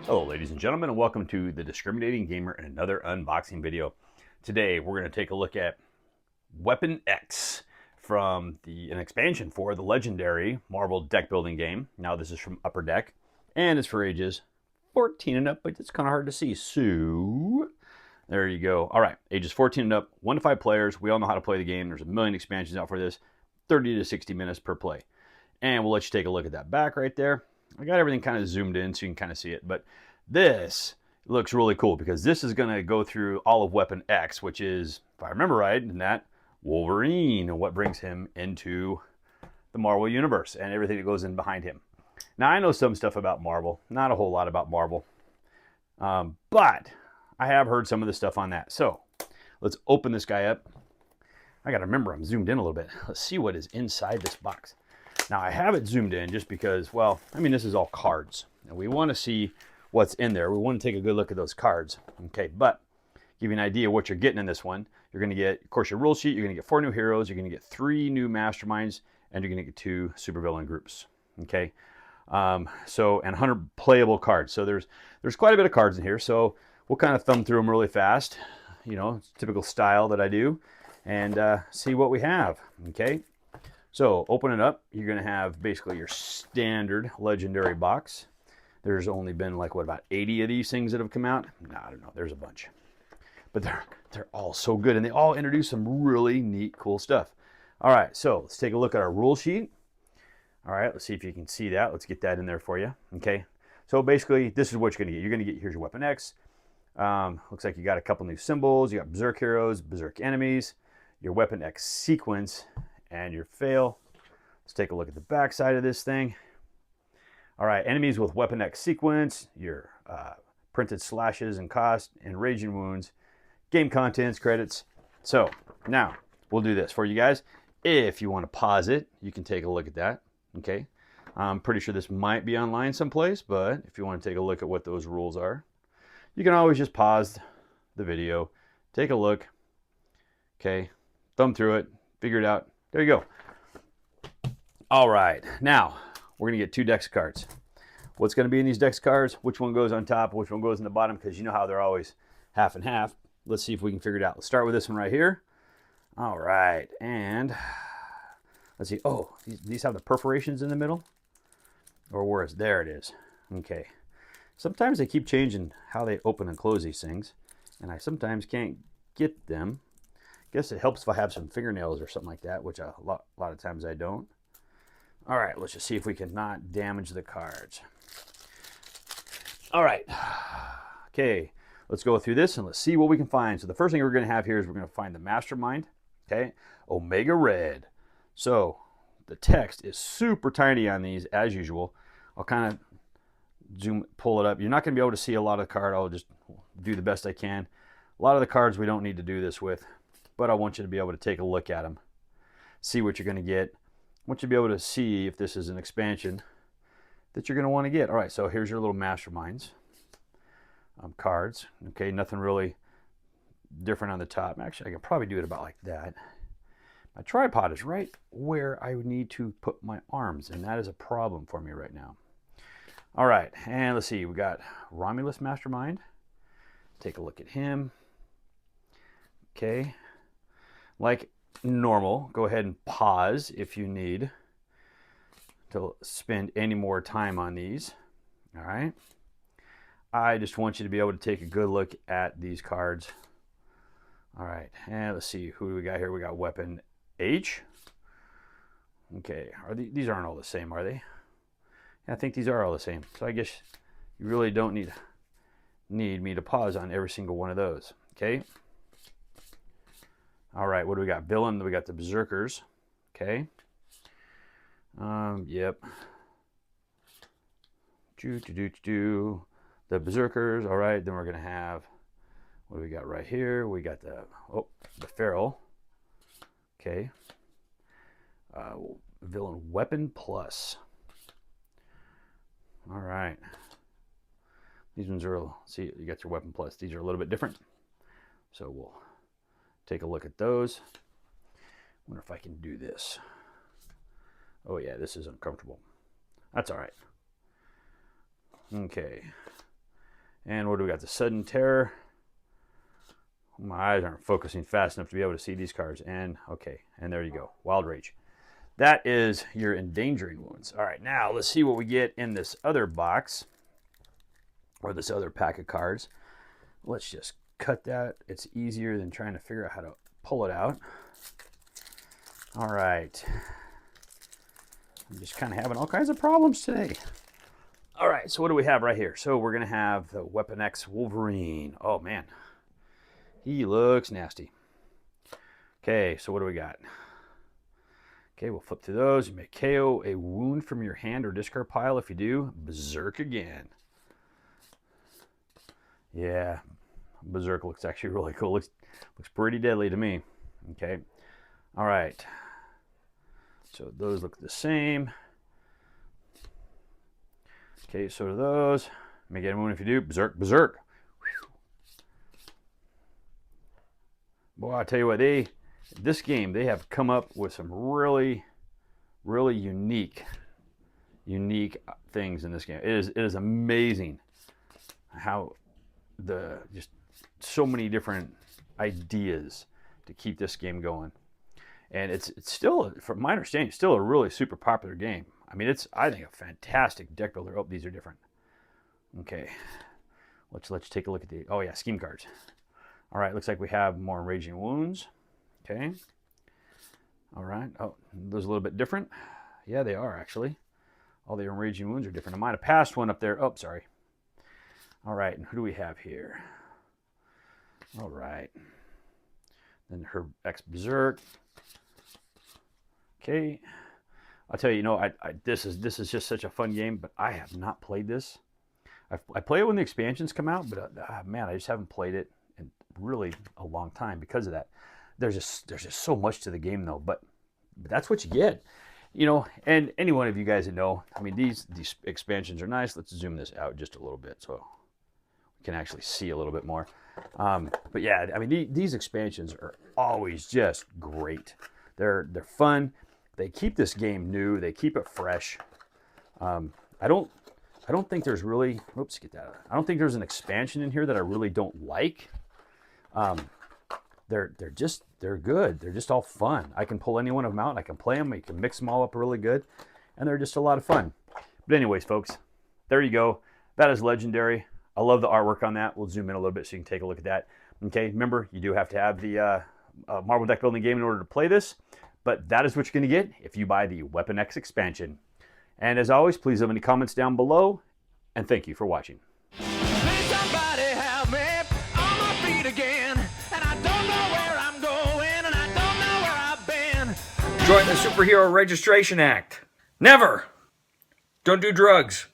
Hello ladies and gentlemen, and welcome to the Discriminating Gamer and another unboxing video. Today we're going to take a look at Weapon X from an expansion for the legendary Marvel deck building game. Now this is from Upper Deck and it's for ages 14 and up, but it's kind of hard to see. So there you go. All right, ages 14 and up, 1 to 5 players. We all know how to play the game. There's a million expansions out for this, 30 to 60 minutes per play. And we'll let you take a look at that back right there. I got everything kind of zoomed in so you can kind of see it, but this looks really cool because this is going to go through all of Weapon X, which is, if I remember right, in that Wolverine and what brings him into the Marvel universe and everything that goes in behind him. Now, I know some stuff about Marvel, not a whole lot about Marvel, but I have heard some of the stuff on that. So let's open this guy up. I got to remember I'm zoomed in a little bit. Let's see what is inside this box. Now, I have it zoomed in just because, well, I mean, this is all cards. And we want to see what's in there. We want to take a good look at those cards. Okay, but give you an idea of what you're getting in this one. You're going to get, of course, your rule sheet. You're going to get 4 new heroes. You're going to get 3 new Masterminds. And you're going to get 2 supervillain groups. Okay, and 100 playable cards. So there's quite a bit of cards in here. So we'll kind of thumb through them really fast. You know, typical style that I do. And see what we have. Okay. So open it up, you're going to have basically your standard legendary box. There's only been like, what, about 80 of these things that have come out? No, I don't know. There's a bunch. But they're all so good, and they all introduce some really neat, cool stuff. All right, so let's take a look at our rule sheet. All right, let's see if you can see that. Let's get that in there for you. Okay, so basically, this is what you're going to get. You're going to get, here's your Weapon X. Looks like you got a couple new symbols. You got Berserk heroes, Berserk enemies, your Weapon X sequence, and your fail. Let's take a look at the back side of this thing. All right, enemies with Weapon X sequence, your printed slashes and cost, and raging wounds, game contents, credits. So now we'll do this for you guys. If you want to pause it, you can take a look at that. Okay, I'm pretty sure this might be online someplace, but if you want to take a look at what those rules are, you can always just pause the video, take a look. Okay, thumb through it, figure it out. There you go. All right, now we're going to get 2 decks of cards. What's going to be in these decks of cards? Which one goes on top? Which one goes in the bottom? Because you know how they're always half and half. Let's see if we can figure it out. Let's start with this one right here. All right, and let's see. Oh, these have the perforations in the middle? Or where is? There it is. Okay. Sometimes they keep changing how they open and close these things, and I sometimes can't get them. Guess it helps if I have some fingernails or something like that, which a lot of times I don't. All right, let's just see if we can not damage the cards. All right. Okay, let's go through this and let's see what we can find. So the first thing we're going to have here is we're going to find the Mastermind. Okay, Omega Red. So the text is super tiny on these as usual. I'll kind of pull it up. You're not going to be able to see a lot of the card. I'll just do the best I can. A lot of the cards we don't need to do this with, but I want you to be able to take a look at them, see what you're going to get. I want you to be able to see if this is an expansion that you're going to want to get. All right, so here's your little Masterminds cards. Okay, nothing really different on the top. Actually, I can probably do it about like that. My tripod is right where I would need to put my arms, and that is a problem for me right now. All right, and let's see. We got Romulus Mastermind. Take a look at him. Okay, like normal, go ahead and pause if you need to spend any more time on these. All right, I just want you to be able to take a good look at these cards. All right, and let's see who do we got here. We got Weapon H. Okay, these aren't all the same, are they? I think these are all the same, so I guess you really don't need me to pause on every single one of those. Okay. All right, what do we got? Villain, we got the Berserkers. Okay. Yep. The Berserkers. All right, then we're going to have, what do we got right here? We got the Feral. Okay. Villain Weapon Plus. All right. These ones are, see, you got your Weapon Plus. These are a little bit different. So we'll take a look at those. Wonder if I can do this. Oh yeah, this is uncomfortable. That's all right. Okay. And what do we got? The Sudden Terror. My eyes aren't focusing fast enough to be able to see these cards. And, okay, and there you go. Wild Rage. That is your Endangering Wounds. All right, now let's see what we get in this other box, or this other pack of cards. Let's just cut that. It's easier than trying to figure out how to pull it out. All right. I'm just kind of having all kinds of problems today. All right, so what do we have right here? So we're going to have the Weapon X Wolverine. Oh, man. He looks nasty. Okay, so what do we got? Okay, we'll flip through those. You may KO a wound from your hand or discard pile. If you do, Berserk again. Yeah, Berserk looks actually really cool. Looks pretty deadly to me. Okay, all right. So those look the same. Okay, so do those. May get a wound if you do, Berserk, Berserk. Boy, I tell you what, this game, they have come up with some really, really unique things in this game. It is amazing how just so many different ideas to keep this game going. And it's still, from my understanding, still a really super popular game. I mean, it's, I think, a fantastic deck builder. Oh, these are different. Okay, let's take a look at the, oh yeah, scheme cards. All right, looks like we have more Enraging Wounds. Okay. All right. Oh, those are a little bit different. Yeah, they are actually. All the Enraging Wounds are different. I might have passed one up there. Oh, sorry. All right, and who do we have here? All right. Then her X Berserk. Okay. I'll tell you, this is just such a fun game, but I have not played this. I play it when the expansions come out, but man, I just haven't played it in really a long time because of that. There's just so much to the game though, but that's what you get, and any one of you guys that know, I mean, these expansions are nice. Let's zoom this out just a little bit so we can actually see a little bit more. But yeah, I mean, these expansions are always just great. They're fun. They keep this game new. They keep it fresh. I don't think there's really, oops, get that out. I don't think there's an expansion in here that I really don't like. They're good. They're just all fun. I can pull any one of them out and I can play them. I can mix them all up really good, and they're just a lot of fun. But anyways, folks, there you go. That is Legendary. I love the artwork on that. We'll zoom in a little bit so you can take a look at that. Okay, remember, you do have to have the Marvel deck building game in order to play this, but that is what you're going to get if you buy the Weapon X expansion. And as always, please leave any comments down below, and thank you for watching. Somebody help me on my feet again, and I don't know where I'm going, and I don't know where I've been. Join the Superhero Registration Act. Never! Don't do drugs.